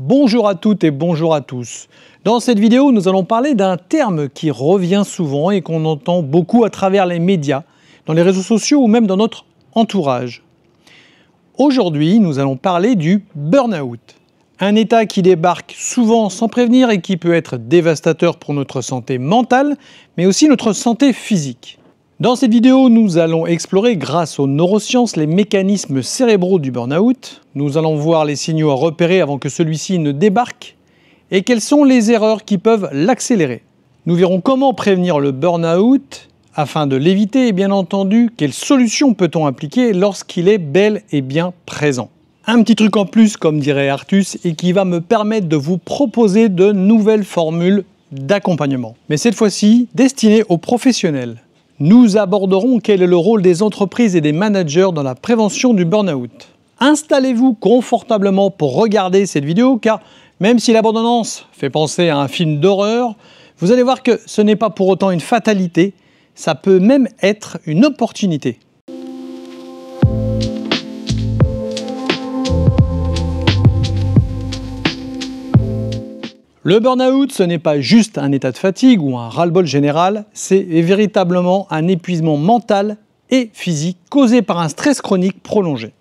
Bonjour à toutes et bonjour à tous. Dans cette vidéo, nous allons parler d'un terme qui revient souvent et qu'on entend beaucoup à travers les médias, dans les réseaux sociaux ou même dans notre entourage. Aujourd'hui, nous allons parler du burn-out. Un état qui débarque souvent sans prévenir et qui peut être dévastateur pour notre santé mentale, mais aussi notre santé physique. Dans cette vidéo, nous allons explorer, grâce aux neurosciences, les mécanismes cérébraux du burn-out. Nous allons voir les signaux à repérer avant que celui-ci ne débarque et quelles sont les erreurs qui peuvent l'accélérer. Nous verrons comment prévenir le burn-out afin de l'éviter et bien entendu, quelles solutions peut-on appliquer lorsqu'il est bel et bien présent. Un petit truc en plus, comme dirait Artus, et qui va me permettre de vous proposer de nouvelles formules d'accompagnement. Mais cette fois-ci, destinées aux professionnels. Nous aborderons quel est le rôle des entreprises et des managers dans la prévention du burn-out. Installez-vous confortablement pour regarder cette vidéo, car même si la bande-annonce fait penser à un film d'horreur, vous allez voir que ce n'est pas pour autant une fatalité, ça peut même être une opportunité. Le burn-out, ce n'est pas juste un état de fatigue ou un ras-le-bol général, c'est véritablement un épuisement mental et physique causé par un stress chronique prolongé.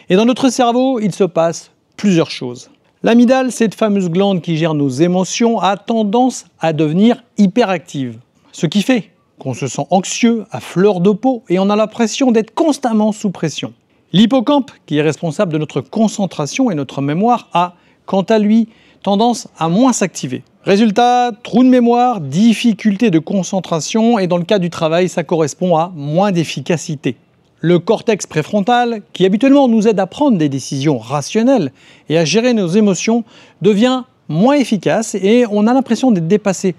Et dans notre cerveau, il se passe plusieurs choses. L'amygdale, cette fameuse glande qui gère nos émotions, a tendance à devenir hyperactive. Ce qui fait qu'on se sent anxieux, à fleur de peau, et on a l'impression d'être constamment sous pression. L'hippocampe, qui est responsable de notre concentration et notre mémoire, a, quant à lui, tendance à moins s'activer. Résultat, trou de mémoire, difficulté de concentration et dans le cas du travail, ça correspond à moins d'efficacité. Le cortex préfrontal, qui habituellement nous aide à prendre des décisions rationnelles et à gérer nos émotions, devient moins efficace et on a l'impression d'être dépassé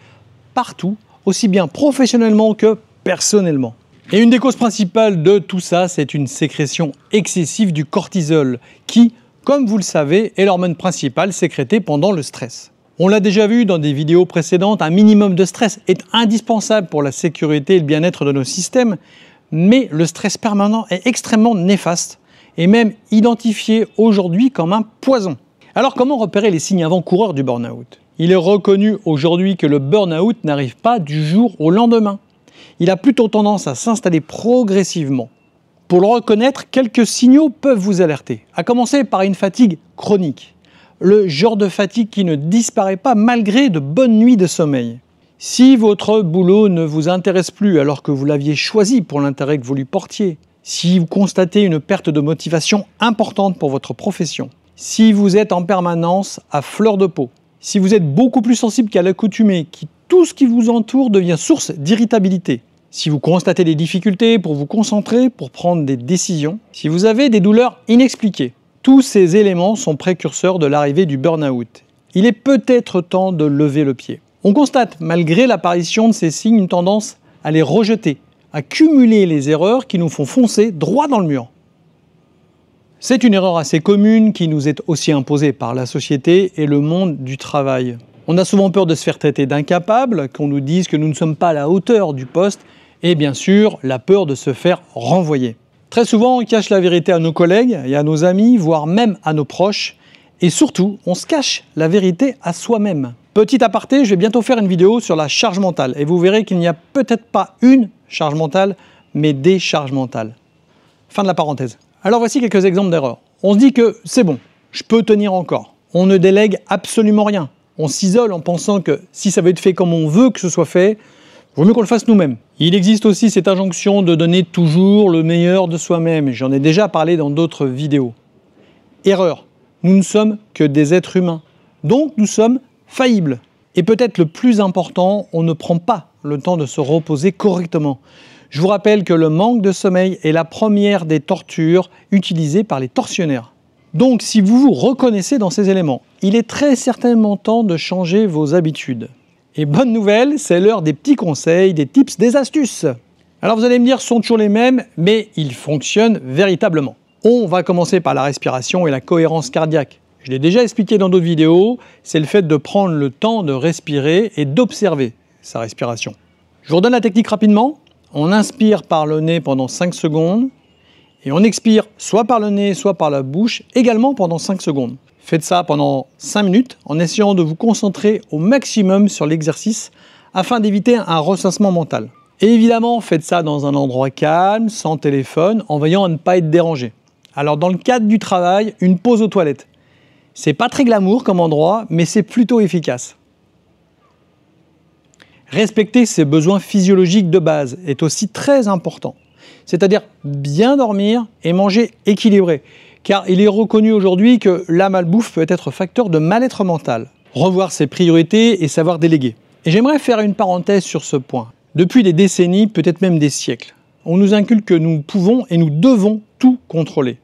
partout, aussi bien professionnellement que personnellement. Et une des causes principales de tout ça, c'est une sécrétion excessive du cortisol qui, comme vous le savez, est l'hormone principale sécrétée pendant le stress. On l'a déjà vu dans des vidéos précédentes, un minimum de stress est indispensable pour la sécurité et le bien-être de nos systèmes, mais le stress permanent est extrêmement néfaste et même identifié aujourd'hui comme un poison. Alors comment repérer les signes avant-coureurs du burn-out ? Il est reconnu aujourd'hui que le burn-out n'arrive pas du jour au lendemain. Il a plutôt tendance à s'installer progressivement. Pour le reconnaître, quelques signaux peuvent vous alerter, à commencer par une fatigue chronique, le genre de fatigue qui ne disparaît pas malgré de bonnes nuits de sommeil. Si votre boulot ne vous intéresse plus alors que vous l'aviez choisi pour l'intérêt que vous lui portiez, si vous constatez une perte de motivation importante pour votre profession, si vous êtes en permanence à fleur de peau, si vous êtes beaucoup plus sensible qu'à l'accoutumée, tout ce qui vous entoure devient source d'irritabilité, si vous constatez des difficultés pour vous concentrer, pour prendre des décisions, si vous avez des douleurs inexpliquées, tous ces éléments sont précurseurs de l'arrivée du burn-out. Il est peut-être temps de lever le pied. On constate, malgré l'apparition de ces signes, une tendance à les rejeter, à cumuler les erreurs qui nous font foncer droit dans le mur. C'est une erreur assez commune qui nous est aussi imposée par la société et le monde du travail. On a souvent peur de se faire traiter d'incapable, qu'on nous dise que nous ne sommes pas à la hauteur du poste, et bien sûr, la peur de se faire renvoyer. Très souvent, on cache la vérité à nos collègues et à nos amis, voire même à nos proches. Et surtout, on se cache la vérité à soi-même. Petit aparté, je vais bientôt faire une vidéo sur la charge mentale. Et vous verrez qu'il n'y a peut-être pas une charge mentale, mais des charges mentales. Fin de la parenthèse. Alors voici quelques exemples d'erreurs. On se dit que c'est bon, je peux tenir encore. On ne délègue absolument rien. On s'isole en pensant que si ça veut être fait comme on veut que ce soit fait, il vaut mieux qu'on le fasse nous-mêmes. Il existe aussi cette injonction de donner toujours le meilleur de soi-même. J'en ai déjà parlé dans d'autres vidéos. Erreur. Nous ne sommes que des êtres humains. Donc nous sommes faillibles. Et peut-être le plus important, on ne prend pas le temps de se reposer correctement. Je vous rappelle que le manque de sommeil est la première des tortures utilisées par les tortionnaires. Donc si vous vous reconnaissez dans ces éléments, il est très certainement temps de changer vos habitudes. Et bonne nouvelle, c'est l'heure des petits conseils, des tips, des astuces. Alors vous allez me dire, ce sont toujours les mêmes, mais ils fonctionnent véritablement. On va commencer par la respiration et la cohérence cardiaque. Je l'ai déjà expliqué dans d'autres vidéos, c'est le fait de prendre le temps de respirer et d'observer sa respiration. Je vous redonne la technique rapidement. On inspire par le nez pendant 5 secondes et on expire soit par le nez, soit par la bouche, également pendant 5 secondes. Faites ça pendant 5 minutes en essayant de vous concentrer au maximum sur l'exercice afin d'éviter un ressassement mental. Et évidemment, faites ça dans un endroit calme, sans téléphone, en veillant à ne pas être dérangé. Alors dans le cadre du travail, une pause aux toilettes. C'est pas très glamour comme endroit, mais c'est plutôt efficace. Respecter ses besoins physiologiques de base est aussi très important. C'est-à-dire bien dormir et manger équilibré. Car il est reconnu aujourd'hui que la malbouffe peut être facteur de mal-être mental. Revoir ses priorités et savoir déléguer. Et j'aimerais faire une parenthèse sur ce point. Depuis des décennies, peut-être même des siècles, on nous inculque que nous pouvons et nous devons tout contrôler.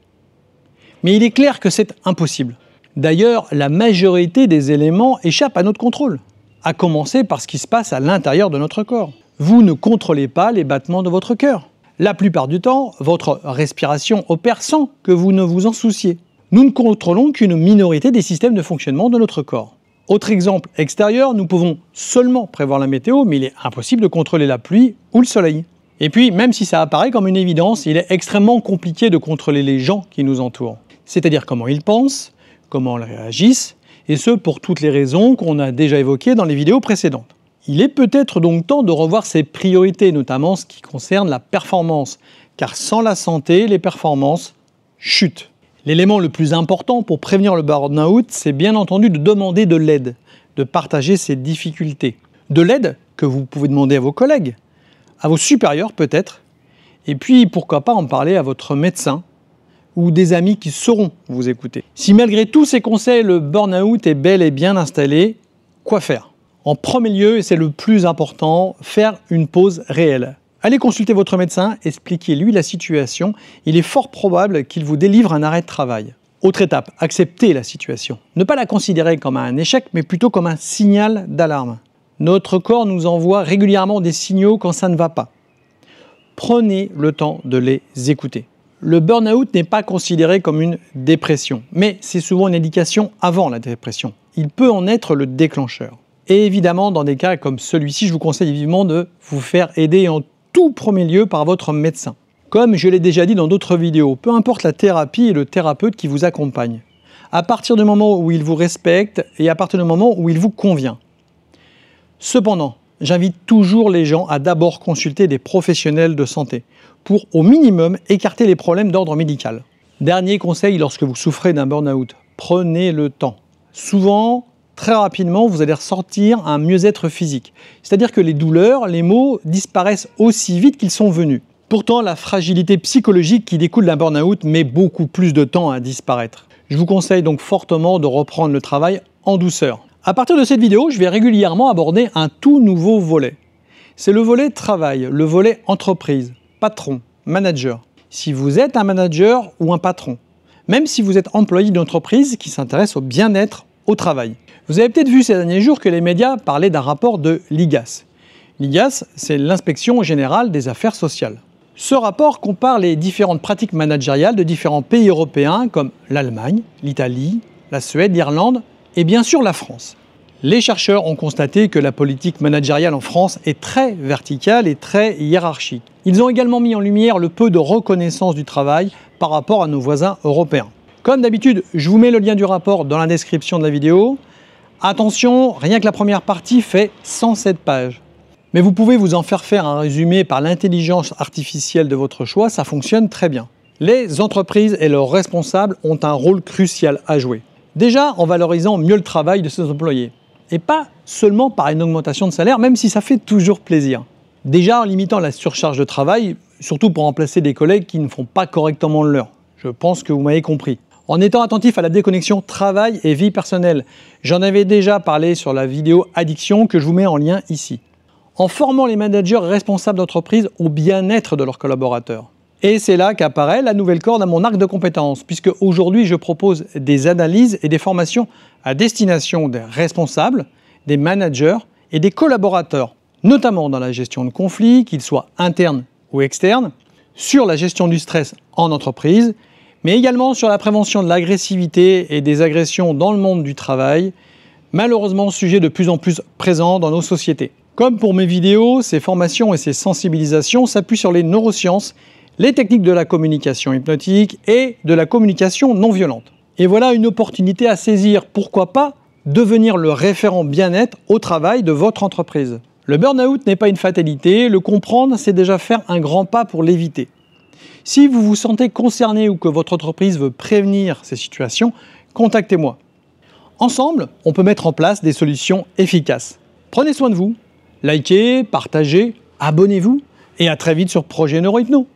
Mais il est clair que c'est impossible. D'ailleurs, la majorité des éléments échappent à notre contrôle, à commencer par ce qui se passe à l'intérieur de notre corps. Vous ne contrôlez pas les battements de votre cœur. La plupart du temps, votre respiration opère sans que vous ne vous en souciez. Nous ne contrôlons qu'une minorité des systèmes de fonctionnement de notre corps. Autre exemple extérieur, nous pouvons seulement prévoir la météo, mais il est impossible de contrôler la pluie ou le soleil. Et puis, même si ça apparaît comme une évidence, il est extrêmement compliqué de contrôler les gens qui nous entourent. C'est-à-dire comment ils pensent, comment ils réagissent, et ce pour toutes les raisons qu'on a déjà évoquées dans les vidéos précédentes. Il est peut-être donc temps de revoir ses priorités, notamment ce qui concerne la performance, car sans la santé, les performances chutent. L'élément le plus important pour prévenir le burn-out, c'est bien entendu de demander de l'aide, de partager ses difficultés. De l'aide que vous pouvez demander à vos collègues, à vos supérieurs peut-être, et puis pourquoi pas en parler à votre médecin ou des amis qui sauront vous écouter. Si malgré tous ces conseils, le burn-out est bel et bien installé, quoi faire? En premier lieu, et c'est le plus important, faire une pause réelle. Allez consulter votre médecin, expliquez-lui la situation. Il est fort probable qu'il vous délivre un arrêt de travail. Autre étape, accepter la situation. Ne pas la considérer comme un échec, mais plutôt comme un signal d'alarme. Notre corps nous envoie régulièrement des signaux quand ça ne va pas. Prenez le temps de les écouter. Le burn-out n'est pas considéré comme une dépression, mais c'est souvent une indication avant la dépression. Il peut en être le déclencheur. Et évidemment, dans des cas comme celui-ci, je vous conseille vivement de vous faire aider en tout premier lieu par votre médecin. Comme je l'ai déjà dit dans d'autres vidéos, peu importe la thérapie et le thérapeute qui vous accompagne. À partir du moment où il vous respecte et à partir du moment où il vous convient. Cependant, j'invite toujours les gens à d'abord consulter des professionnels de santé pour, au minimum, écarter les problèmes d'ordre médical. Dernier conseil lorsque vous souffrez d'un burn-out, prenez le temps. Souvent, très rapidement, vous allez ressentir un mieux-être physique. C'est-à-dire que les douleurs, les maux disparaissent aussi vite qu'ils sont venus. Pourtant, la fragilité psychologique qui découle d'un burn-out met beaucoup plus de temps à disparaître. Je vous conseille donc fortement de reprendre le travail en douceur. À partir de cette vidéo, je vais régulièrement aborder un tout nouveau volet. C'est le volet travail, le volet entreprise, patron, manager. Si vous êtes un manager ou un patron, même si vous êtes employé d'une entreprise qui s'intéresse au bien-être au travail. Vous avez peut-être vu ces derniers jours que les médias parlaient d'un rapport de l'IGAS. L'IGAS, c'est l'Inspection générale des affaires sociales. Ce rapport compare les différentes pratiques managériales de différents pays européens comme l'Allemagne, l'Italie, la Suède, l'Irlande et bien sûr la France. Les chercheurs ont constaté que la politique managériale en France est très verticale et très hiérarchique. Ils ont également mis en lumière le peu de reconnaissance du travail par rapport à nos voisins européens. Comme d'habitude, je vous mets le lien du rapport dans la description de la vidéo. Attention, rien que la première partie fait 107 pages. Mais vous pouvez vous en faire un résumé par l'intelligence artificielle de votre choix, ça fonctionne très bien. Les entreprises et leurs responsables ont un rôle crucial à jouer. Déjà en valorisant mieux le travail de ses employés. Et pas seulement par une augmentation de salaire, même si ça fait toujours plaisir. Déjà en limitant la surcharge de travail, surtout pour remplacer des collègues qui ne font pas correctement le leur. Je pense que vous m'avez compris. En étant attentif à la déconnexion travail et vie personnelle. J'en avais déjà parlé sur la vidéo addiction que je vous mets en lien ici. En formant les managers responsables d'entreprise au bien-être de leurs collaborateurs. Et c'est là qu'apparaît la nouvelle corde à mon arc de compétences, puisque aujourd'hui je propose des analyses et des formations à destination des responsables, des managers et des collaborateurs, notamment dans la gestion de conflits, qu'ils soient internes ou externes, sur la gestion du stress en entreprise, mais également sur la prévention de l'agressivité et des agressions dans le monde du travail, malheureusement sujet de plus en plus présent dans nos sociétés. Comme pour mes vidéos, ces formations et ces sensibilisations s'appuient sur les neurosciences, les techniques de la communication hypnotique et de la communication non violente. Et voilà une opportunité à saisir. Pourquoi pas devenir le référent bien-être au travail de votre entreprise. Le burn-out n'est pas une fatalité, le comprendre, c'est déjà faire un grand pas pour l'éviter. Si vous vous sentez concerné ou que votre entreprise veut prévenir ces situations, contactez-moi. Ensemble, on peut mettre en place des solutions efficaces. Prenez soin de vous, likez, partagez, abonnez-vous et à très vite sur Projet Neurohypno.